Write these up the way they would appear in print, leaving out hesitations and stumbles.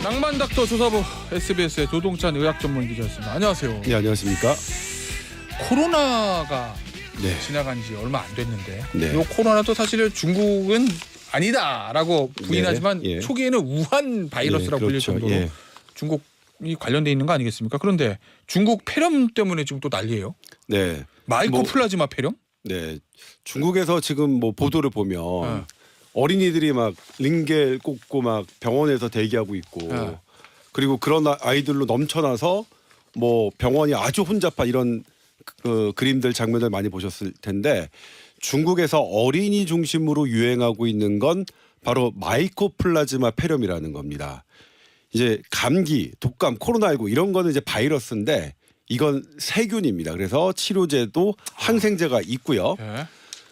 낭만닥터 조사부 SBS의 조동찬 의학전문 기자였습니다. 안녕하세요. 네, 안녕하십니까. 코로나가 네. 지나간 지 얼마 안 됐는데 네. 이 코로나도 사실 중국은 아니다라고 부인하지만 예. 초기에는 우한 바이러스라고 예, 불릴 그렇죠. 정도로 예. 중국이 관련돼 있는 거 아니겠습니까? 그런데 중국 폐렴 때문에 지금 또 난리예요. 네. 마이코플라즈마 폐렴? 네. 중국에서 지금 뭐 보도를 보면 네. 어린이들이 막 링겔 꽂고 막 병원에서 대기하고 있고 네. 그리고 그런 아이들로 넘쳐나서 뭐 병원이 아주 혼잡한 이런 그림들 장면을 많이 보셨을 텐데 중국에서 어린이 중심으로 유행하고 있는 건 바로 마이코플라즈마 폐렴이라는 겁니다. 이제 감기, 독감, 코로나19 이런 거는 이제 바이러스인데 이건 세균입니다. 그래서 치료제도 항생제가 있고요. 네.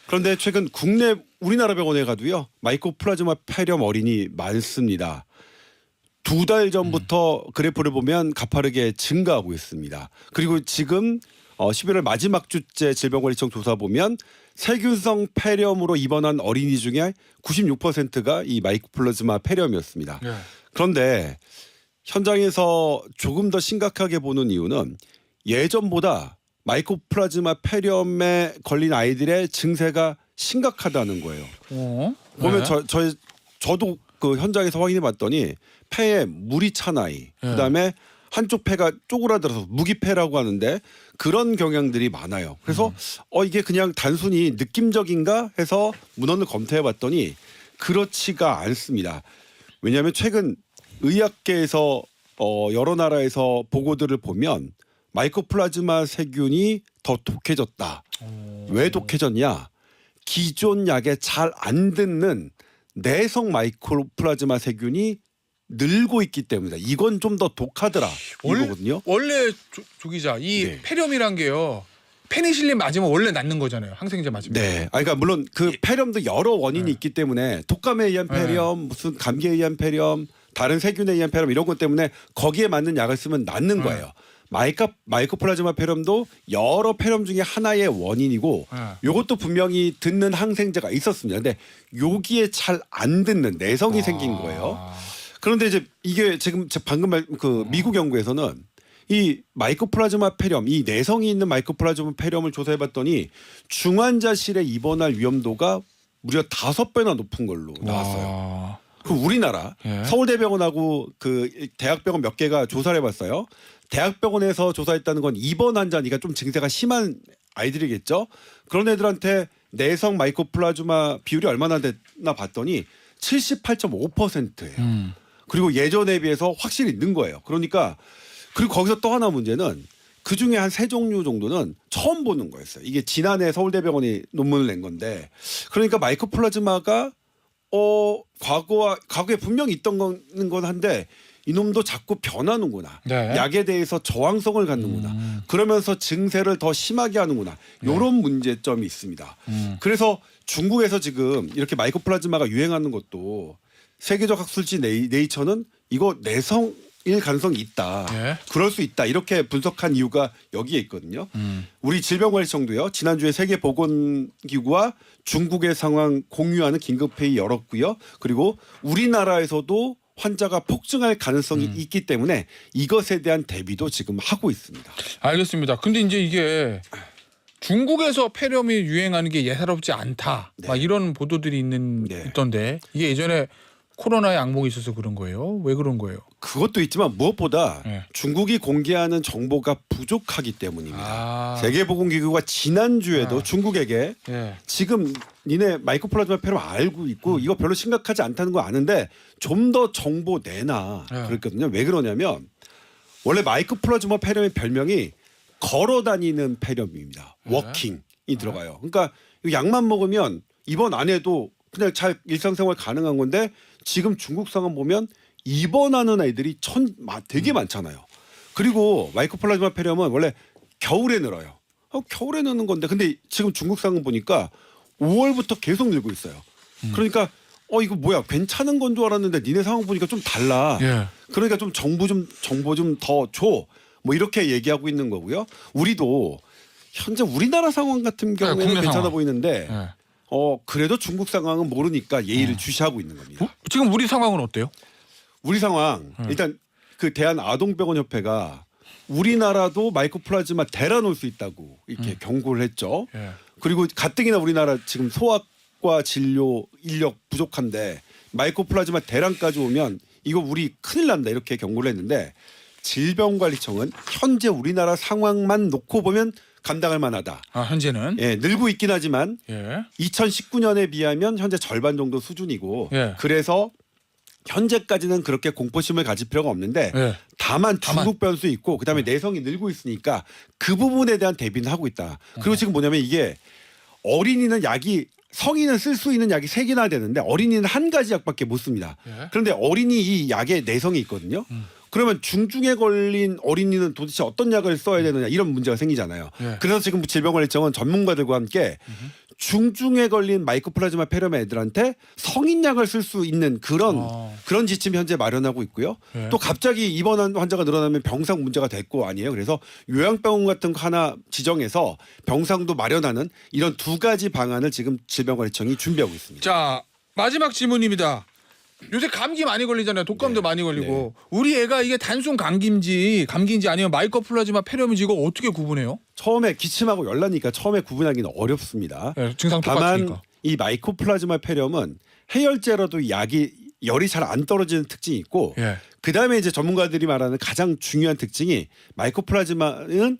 그런데 최근 국내 우리나라 병원에 가도요. 마이코플라즈마 폐렴 어린이 많습니다. 2달 전부터 그래프를 보면 가파르게 증가하고 있습니다. 그리고 지금 11월 마지막 주째 질병관리청 조사 보면 세균성 폐렴으로 입원한 어린이 중에 96%가 이 마이코플라즈마 폐렴이었습니다. 네. 그런데 현장에서 조금 더 심각하게 보는 이유는 예전보다 마이코플라즈마 폐렴에 걸린 아이들의 증세가 심각하다는 거예요. 보면 네. 저도 그 현장에서 확인해 봤더니 폐에 물이 찬 아이, 그다음에 한쪽 폐가 쪼그라들어서 무기폐라고 하는데 그런 경향들이 많아요. 그래서 이게 그냥 단순히 느낌적인가 해서 문헌을 검토해 봤더니 그렇지가 않습니다. 왜냐하면 최근 의학계에서 여러 나라에서 보고들을 보면 마이코플라즈마 세균이 더 독해졌다. 왜 독해졌냐? 기존 약에 잘 안 듣는 내성 마이코플라즈마 세균이 늘고 있기 때문이다. 이건 좀 더 독하더라 이거거든요. 원래 조 기자 이 네. 폐렴이란 게요. 페니실린 맞으면 원래 낫는 거잖아요. 항생제 맞으면. 네, 그러니까 물론 그 폐렴도 여러 원인이 있기 때문에 독감에 의한 폐렴, 무슨 감기에 의한 폐렴, 다른 세균에 의한 폐렴 이런 것 때문에 거기에 맞는 약을 쓰면 낫는 거예요. 마이코플라즈마 폐렴도 여러 폐렴 중에 하나의 원인이고 이것도 분명히 듣는 항생제가 있었습니다. 근데 여기에 잘 안 듣는 내성이 생긴 거예요. 그런데 이제 이게 지금 방금 미국 연구에서는 이 마이코플라즈마 폐렴, 이 내성이 있는 마이코플라즈마 폐렴을 조사해봤더니 중환자실에 입원할 위험도가 무려 5배나 높은 걸로 나왔어요. 그 우리나라 서울대병원하고 그 대학병원 몇 개가 조사를 해봤어요. 대학병원에서 조사했다는 건 입원 환자니까 좀 증세가 심한 아이들이겠죠. 그런 애들한테 내성 마이코플라즈마 비율이 얼마나 됐나 봤더니 78.5%예요. 그리고 예전에 비해서 확실히 는 거예요. 그러니까 그리고 거기서 또 하나 문제는 그 중에 한 3종류 정도는 처음 보는 거였어요. 이게 지난해 서울대병원이 논문을 낸 건데 그러니까 마이코플라즈마가 과거에 분명히 있던 건 한데 이놈도 자꾸 변하는구나. 네. 약에 대해서 저항성을 갖는구나. 그러면서 증세를 더 심하게 하는구나. 이런 문제점이 있습니다. 그래서 중국에서 지금 이렇게 마이코플라즈마가 유행하는 것도 세계적 학술지 네이처는 이거 내성일 가능성이 있다. 그럴 수 있다. 이렇게 분석한 이유가 여기에 있거든요. 우리 질병관리청도요. 지난주에 세계보건기구와 중국의 상황 공유하는 긴급회의 열었고요. 그리고 우리나라에서도 환자가 폭증할 가능성이 있기 때문에 이것에 대한 대비도 지금 하고 있습니다. 알겠습니다. 근데 이제 이게 중국에서 폐렴이 유행하는 게 예사롭지 않다. 막 이런 보도들이 있던데 이게 예전에 코로나의 악몽이 있어서 그런 거예요? 왜 그런 거예요? 그것도 있지만 무엇보다 중국이 공개하는 정보가 부족하기 때문입니다. 세계보건기구가 지난주에도 중국에게 지금 니네 마이코플라즈마 폐렴 알고 있고 이거 별로 심각하지 않다는 거 아는데 좀 더 정보 내놔 그랬거든요. 왜 그러냐면 원래 마이코플라즈마 폐렴의 별명이 걸어다니는 폐렴입니다. 워킹이 들어가요. 그러니까 약만 먹으면 입원 안 해도 그냥 잘 일상생활 가능한 건데 지금 중국 상황 보면 입원하는 아이들이 되게 많잖아요. 그리고 마이코플라즈마 폐렴은 원래 겨울에 늘어요. 겨울에 느는 건데 근데 지금 중국 상황 보니까 5월부터 계속 늘고 있어요. 그러니까 이거 뭐야 괜찮은 건 줄 알았는데 니네 상황 보니까 좀 달라. 그러니까 좀 정보 좀 더 줘. 뭐 이렇게 얘기하고 있는 거고요. 우리도 현재 우리나라 상황 같은 경우에는 괜찮아 상황. 보이는데 그래도 중국 상황은 모르니까 예의를 주시하고 있는 겁니다. 지금 우리 상황은 어때요? 우리 상황 일단 그 대한아동병원협회가 우리나라도 마이코플라즈마 대란올 수 있다고 이렇게 경고를 했죠. 예. 그리고 가뜩이나 우리나라 지금 소아과 진료 인력 부족한데 마이코플라즈마 대란까지 오면 이거 우리 큰일 난다 이렇게 경고를 했는데 질병관리청은 현재 우리나라 상황만 놓고 보면 감당할 만하다. 아, 현재는 예, 늘고 있긴 하지만 예. 2019년에 비하면 현재 절반 정도 수준이고 예. 그래서 현재까지는 그렇게 공포심을 가질 필요가 없는데 예. 다만 중국 변수 있고 그다음에 내성이 늘고 있으니까 그 부분에 대한 대비는 하고 있다. 그리고 지금 뭐냐면 이게 어린이는 약이 성인은 쓸 수 있는 약이 3개나 되는데 어린이는 한 가지 약밖에 못 씁니다. 예. 그런데 어린이 이 약에 내성이 있거든요. 그러면 중증에 걸린 어린이는 도대체 어떤 약을 써야 되느냐 이런 문제가 생기잖아요. 예. 그래서 지금 질병관리청은 전문가들과 함께 중증에 걸린 마이코플라즈마 폐렴의 애들한테 성인약을 쓸 수 있는 그런 지침 현재 마련하고 있고요. 예. 또 갑자기 입원한 환자가 늘어나면 병상 문제가 될 거 아니에요. 그래서 요양병원 같은 거 하나 지정해서 병상도 마련하는 이런 2가지 방안을 지금 질병관리청이 준비하고 있습니다. 자, 마지막 질문입니다. 요새 감기 많이 걸리잖아요. 독감도 많이 걸리고. 우리 애가 이게 단순 감기인지 아니면 마이코플라즈마 폐렴인지 이거 어떻게 구분해요? 처음에 기침하고 열나니까 처음에 구분하기는 어렵습니다. 네, 증상 다만 똑같으니까. 이 마이코플라즈마 폐렴은 해열제로도 약이 열이 잘 안 떨어지는 특징이 있고 예. 그다음에 이제 전문가들이 말하는 가장 중요한 특징이 마이코플라즈마는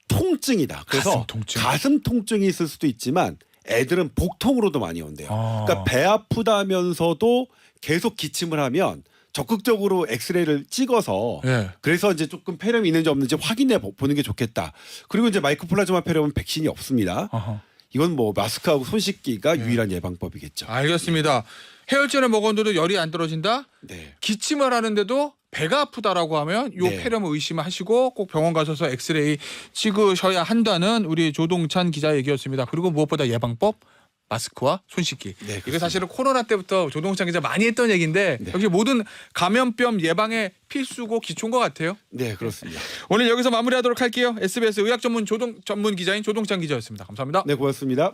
통증이다. 그래서 가슴 통증이 있을 수도 있지만 애들은 복통으로도 많이 온대요. 그러니까 배 아프다면서도 계속 기침을 하면 적극적으로 엑스레이를 찍어서 예. 그래서 이제 조금 폐렴이 있는지 없는지 확인해 보는 게 좋겠다. 그리고 이제 마이코플라즈마 폐렴은 백신이 없습니다. 어허. 이건 뭐 마스크하고 손 씻기가 유일한 예방법이겠죠. 알겠습니다. 해열제를 먹었는데도 열이 안 떨어진다? 네. 기침을 하는데도 배가 아프다라고 하면 요 네. 폐렴을 의심하시고 꼭 병원 가셔서 엑스레이 찍으셔야 한다는 우리 조동찬 기자 얘기였습니다. 그리고 무엇보다 예방법 마스크와 손 씻기. 네, 이게 사실은 코로나 때부터 조동찬 기자 많이 했던 얘기인데 역시 모든 감염병 예방에 필수고 기초인 것 같아요. 네, 그렇습니다. 오늘 여기서 마무리하도록 할게요. SBS 의학 전문 기자인 조동찬 기자였습니다. 감사합니다. 네, 고맙습니다.